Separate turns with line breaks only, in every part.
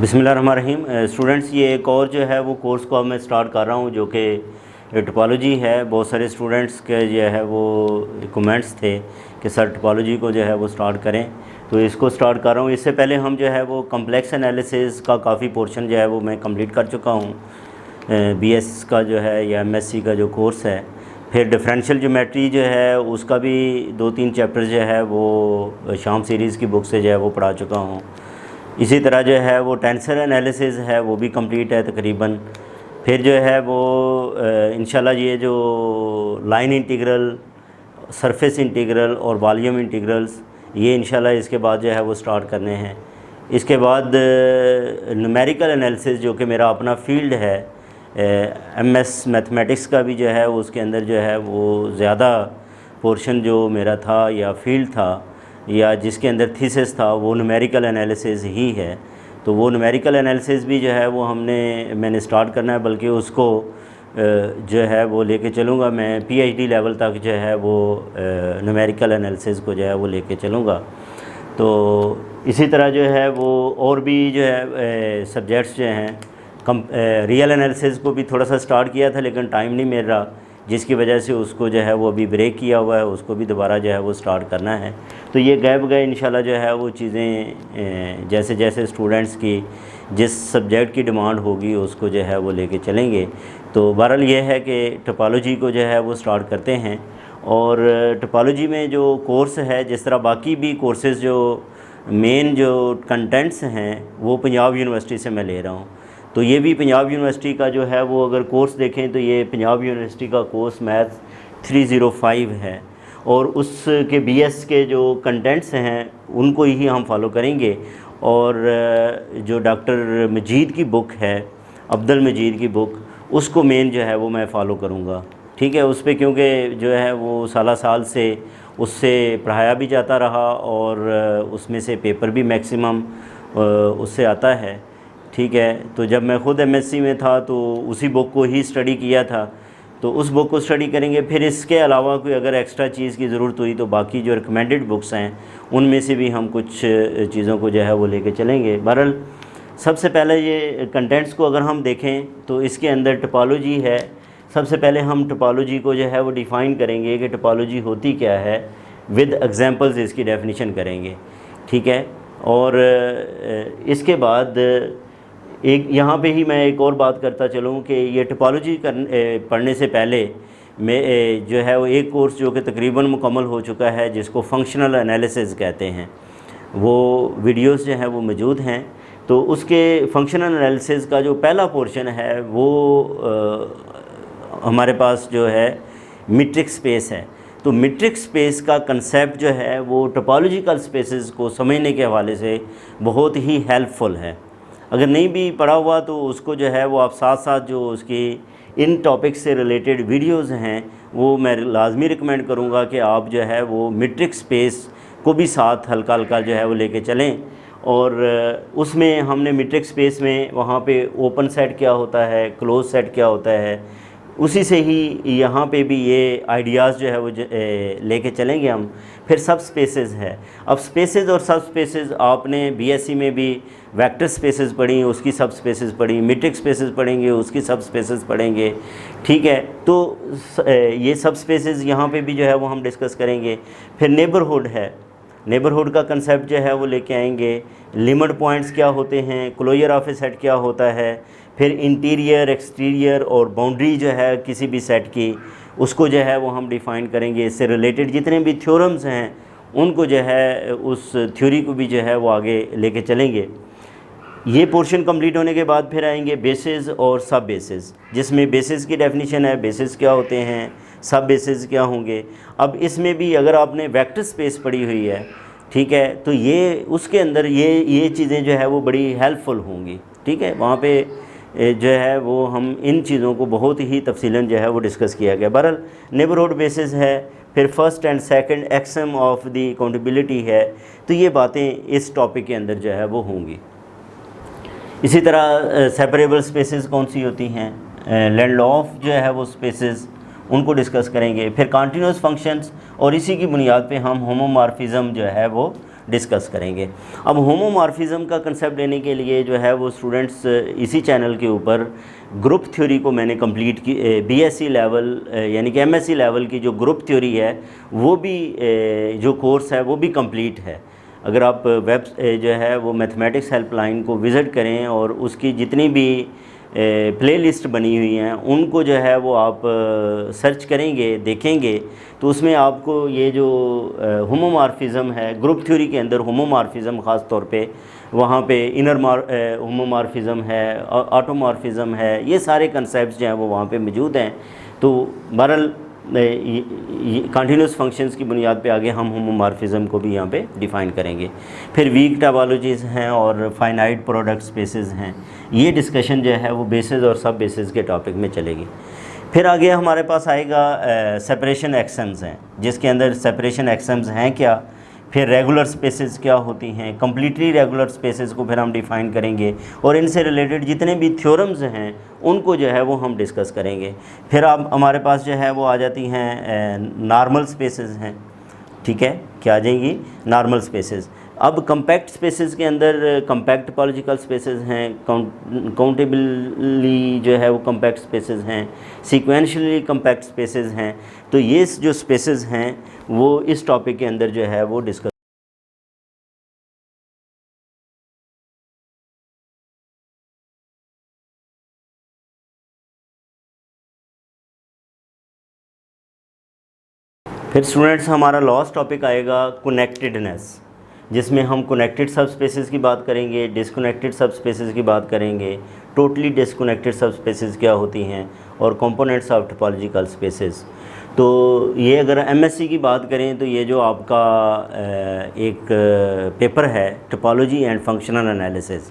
बिस्मिल्लाहिर्रहमानिर्रहीम। स्टूडेंट्स, ये एक और जो है वो कोर्स को अब मैं स्टार्ट कर रहा हूँ जो कि टोपोलॉजी है। बहुत सारे स्टूडेंट्स के जो है वो कमेंट्स थे कि सर टोपोलॉजी को जो है वो स्टार्ट करें, तो इसको स्टार्ट कर रहा हूँ। इससे पहले हम जो है वो कम्प्लेक्स एनालिसिस का काफ़ी पोर्शन जो है वो मैं कंप्लीट कर चुका हूँ, बीएस का जो है या एमएससी का जो कोर्स है। फिर डिफरेंशियल ज्योमेट्री जो है उसका भी 2-3 चैप्टर जो है वो शाम सीरीज़ की बुक से जो है वो पढ़ा चुका हूँ। इसी तरह जो है वो टेंसर एनालिसिस है वो भी कंप्लीट है तकरीबन। फिर जो है वो इंशाल्लाह ये जो लाइन इंटीग्रल, सरफेस इंटीग्रल और वॉल्यूम इंटीग्रल्स, ये इंशाल्लाह इसके बाद जो है वो स्टार्ट करने हैं। इसके बाद न्यूमेरिकल एनालिसिस जो कि मेरा अपना फील्ड है, एमएस मैथमेटिक्स का भी जो है उसके अंदर जो है वो ज़्यादा पोर्शन जो मेरा था या फील्ड था या जिसके अंदर थीसिस था वो न्यूमेरिकल एनालिसिस ही है। तो वो न्यूमेरिकल एनालिसिस भी जो है वो मैंने स्टार्ट करना है, बल्कि उसको जो है वो लेके चलूँगा मैं पीएचडी लेवल तक जो है वो न्यूमेरिकल एनालिसिस को जो है वो लेके चलूँगा। तो इसी तरह जो है वो और भी जो है सब्जेक्ट्स जो हैं, रियल एनालिसिस को भी थोड़ा सा स्टार्ट किया था लेकिन टाइम नहीं मिल रहा, जिसकी वजह से उसको जो है वो अभी ब्रेक किया हुआ है, उसको भी दोबारा जो है वो स्टार्ट करना है। तो ये गैप गए इंशाल्लाह जो है वो चीज़ें जैसे जैसे स्टूडेंट्स की जिस सब्जेक्ट की डिमांड होगी उसको जो है वो लेके चलेंगे। तो बहरहाल ये है कि टोपोलॉजी को जो है वो स्टार्ट करते हैं। और टोपोलॉजी में जो कोर्स है, जिस तरह बाकी भी कोर्सेज़ जो मेन जो कंटेंट्स हैं वो पंजाब यूनिवर्सिटी से मैं ले रहा हूँ। तो ये भी पंजाब यूनिवर्सिटी का जो है वो अगर कोर्स देखें तो ये पंजाब यूनिवर्सिटी का कोर्स मैथ 305 है, और उसके बीएस के जो कंटेंट्स हैं उनको ही हम फॉलो करेंगे। और जो डॉक्टर मजीद की बुक है, अब्दुल मजीद की बुक, उसको मेन जो है वो मैं फ़ॉलो करूँगा। ठीक है, उस पर क्योंकि जो है वो साल से उससे पढ़ाया भी जाता रहा और उसमें से पेपर भी मैक्सिमम उससे आता है। ठीक है, तो जब मैं ख़ुद एमएससी में था तो उसी बुक को ही स्टडी किया था, तो उस बुक को स्टडी करेंगे। फिर इसके अलावा कोई अगर एक्स्ट्रा चीज़ की ज़रूरत हुई तो बाकी जो रिकमेंडेड बुक्स हैं उनमें से भी हम कुछ चीज़ों को जो है वो लेके चलेंगे। बहरहाल सबसे पहले ये कंटेंट्स को अगर हम देखें तो इसके अंदर टोपोलॉजी है। सबसे पहले हम टोपोलॉजी को जो है वो डिफ़ाइन करेंगे कि टोपोलॉजी होती क्या है, विद एग्जांपल्स इसकी डेफिनेशन करेंगे। ठीक है, और इसके बाद एक यहाँ पे ही मैं एक और बात करता चलूँ कि ये टोपोलॉजी पढ़ने से पहले मैं जो है वो एक कोर्स जो कि तकरीबन मुकम्मल हो चुका है, जिसको फंक्शनल एनालिसिस कहते हैं, वो वीडियोस जो हैं वो मौजूद हैं। तो उसके फंक्शनल एनालिसिस का जो पहला पोर्शन है वो हमारे पास जो है मीट्रिक स्पेस है। तो मीट्रिक स्पेस का कंसेप्ट जो है वो टोपोलॉजिकल स्पेसेस को समझने के हवाले से बहुत ही हेल्पफुल है। अगर नहीं भी पढ़ा हुआ तो उसको जो है वो आप साथ साथ जो उसकी इन टॉपिक्स से रिलेटेड वीडियोस हैं वो मैं लाजमी रिकमेंड करूँगा कि आप जो है वो मीट्रिक स्पेस को भी साथ हल्का हल्का जो है वो लेके चलें। और उसमें हमने मीट्रिक स्पेस में वहाँ पे ओपन सेट क्या होता है, क्लोज सेट क्या होता है, उसी से ही यहाँ पे भी ये आइडियाज़ जो है वो लेके चलेंगे हम। फिर सब स्पेसेस है। अब स्पेसेस और सब स्पेसेस आपने बीएससी में भी वेक्टर स्पेसेस पढ़ी, उसकी सब स्पेसेस पढ़ी, मीट्रिक स्पेसेस पढ़ेंगे, उसकी सब स्पेसेस पढ़ेंगे। ठीक है, तो ये सब स्पेसेस यहाँ पे भी जो है वो हम डिस्कस करेंगे। फिर नेबरहुड है, नेबरहुड का कंसेप्ट जो है वो लेके आएंगे। लिमिट पॉइंट्स क्या होते हैं, क्लोजर ऑफ ए सेट क्या होता है, फिर इंटीरियर, एक्सटीरियर और बाउंड्री जो है किसी भी सेट की, उसको जो है वो हम डिफ़ाइन करेंगे। इससे रिलेटेड जितने भी थ्योरम्स हैं उनको जो है उस थ्योरी को भी जो है वो आगे लेके चलेंगे। ये पोर्शन कंप्लीट होने के बाद फिर आएंगे बेसिस और सब बेसिस, जिसमें बेसिस की डेफिनेशन है, बेसिस क्या होते हैं, सब बेसिस क्या होंगे। अब इसमें भी अगर आपने वेक्टर स्पेस पढ़ी हुई है, ठीक है, तो ये उसके अंदर ये चीज़ें जो है वो बड़ी हेल्पफुल होंगी। ठीक है, वहाँ पे जो है वो हम इन चीज़ों को बहुत ही तफसीलन जो है वो डिस्कस किया गया। बहरहाल नेबरहुड बेसिस है, फिर first and second axiom of the countability है। तो ये बातें इस टॉपिक के अंदर जो है वो होंगी। इसी तरह सेपरेबल स्पेसेस कौन सी होती हैं, लैंड ऑफ जो है वो स्पेसेस, उनको डिस्कस करेंगे। फिर कॉन्टीन्यूस फंक्शंस, और इसी की बुनियाद पे हम होमोमॉर्फिज्म जो है वो डिस्कस करेंगे। अब होमोमॉर्फिज़म का कंसेप्ट लेने के लिए जो है वो स्टूडेंट्स इसी चैनल के ऊपर ग्रुप थ्योरी को मैंने कंप्लीट की, बीएससी लेवल यानी कि एमएससी लेवल की जो ग्रुप थ्योरी है वो भी जो कोर्स है वो भी कंप्लीट है। अगर आप वेब जो है वो मैथमेटिक्स हेल्पलाइन को विज़िट करें और उसकी जितनी भी प्लेलिस्ट बनी हुई हैं उनको जो है वो आप सर्च करेंगे, देखेंगे, तो उसमें आपको ये जो होमोमॉर्फिज़म है, ग्रुप थ्योरी के अंदर होमोमॉर्फिज़म ख़ास तौर पे वहाँ पे इनर होमोमॉर्फिज़म है, ऑटोमॉर्फिज़म है, ये सारे कंसेप्ट जो हैं वो वहाँ पे मौजूद हैं। तो बहरहाल कंटिन्यूस फंक्शंस की बुनियाद पे आगे हम होमोमॉर्फिज़म को भी यहाँ पे डिफ़ाइन करेंगे। फिर वीक टोपोलॉजीज़ हैं और फाइनाइट प्रोडक्ट स्पेसेस हैं। ये डिस्कशन जो है वो बेसिस और सब बेसिस के टॉपिक में चलेगी। फिर आगे हमारे पास आएगा सेपरेशन एक्सम्स हैं, जिसके अंदर सेपरेशन एक्सम्स हैं क्या, फिर रेगुलर स्पेसेस क्या होती हैं, कम्प्लीटली रेगुलर स्पेसेस को फिर हम डिफ़ाइन करेंगे और इनसे रिलेटेड जितने भी थ्योरम्स हैं उनको जो है वो हम डिस्कस करेंगे। फिर अब हमारे पास जो है वो आ जाती हैं नॉर्मल स्पेसेस हैं, ठीक है, क्या आ जाएंगी, नॉर्मल स्पेसेस। अब कम्पैक्ट स्पेसेस के अंदर कम्पैक्ट टोपोलॉजिकल स्पेसेस हैं, काउंटेबली जो है वो कम्पैक्ट स्पेसेस हैं, सीक्वेंशियली कम्पैक्ट स्पेसेस हैं। तो ये जो स्पेसेस हैं वो इस टॉपिक के अंदर जो है वो डिस्कस। फिर स्टूडेंट्स हमारा लास्ट टॉपिक आएगा कनेक्टेडनेस, जिसमें हम कनेक्टेड सब स्पेसेस की बात करेंगे, डिसकनेक्टेड सब स्पेसेस की बात करेंगे, टोटली डिसकनेक्टेड सब स्पेसेस क्या होती हैं और कंपोनेंट्स ऑफ टोपोलॉजिकल स्पेसेस। तो ये अगर एमएससी की बात करें तो ये जो आपका एक पेपर है टोपोलॉजी एंड फंक्शनल एनालिसिस,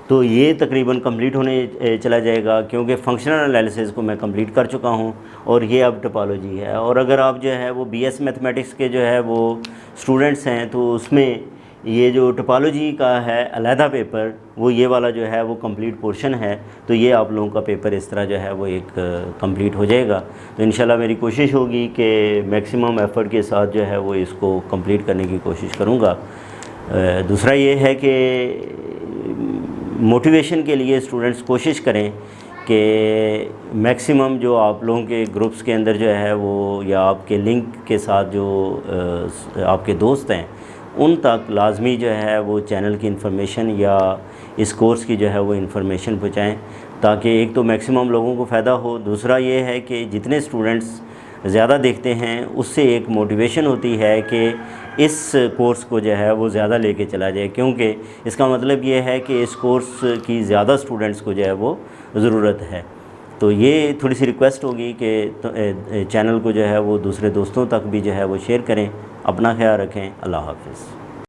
तो ये तकरीबन कंप्लीट होने चला जाएगा, क्योंकि फंक्शनल एनालिसिस को मैं कंप्लीट कर चुका हूँ और ये अब टोपोलॉजी है। और अगर आप जो है वो बीएस मैथमेटिक्स के जो है वो स्टूडेंट्स हैं तो उसमें ये जो टोपोलॉजी का है अलहदा पेपर, वो ये वाला जो है वो कंप्लीट पोर्शन है। तो ये आप लोगों का पेपर इस तरह जो है वो एक कंप्लीट हो जाएगा। तो इंशाल्लाह मेरी कोशिश होगी कि मैक्सिमम एफ़र्ट के साथ जो है वो इसको कंप्लीट करने की कोशिश करूँगा। दूसरा ये है कि मोटिवेशन के लिए स्टूडेंट्स कोशिश करें कि मैक्सिमम जो आप लोगों के ग्रुप्स के अंदर जो है वो या आपके लिंक के साथ जो आपके दोस्त हैं उन तक लाजमी जो है वो चैनल की इन्फॉर्मेशन या इस कोर्स की जो है वो इन्फॉर्मेशन पहुँचाएँ, ताकि एक तो मैक्सिमम लोगों को फ़ायदा हो। दूसरा ये है कि जितने स्टूडेंट्स ज़्यादा देखते हैं उससे एक मोटिवेशन होती है कि इस कोर्स को जो है वो ज़्यादा लेके चला जाए, क्योंकि इसका मतलब ये है कि इस कोर्स की ज़्यादा स्टूडेंट्स को जो है वो ज़रूरत है। तो ये थोड़ी सी रिक्वेस्ट होगी कि चैनल को जो है वो दूसरे दोस्तों तक भी जो है वो शेयर करें। अपना ख्याल रखें। अल्लाह हाफ़िज़।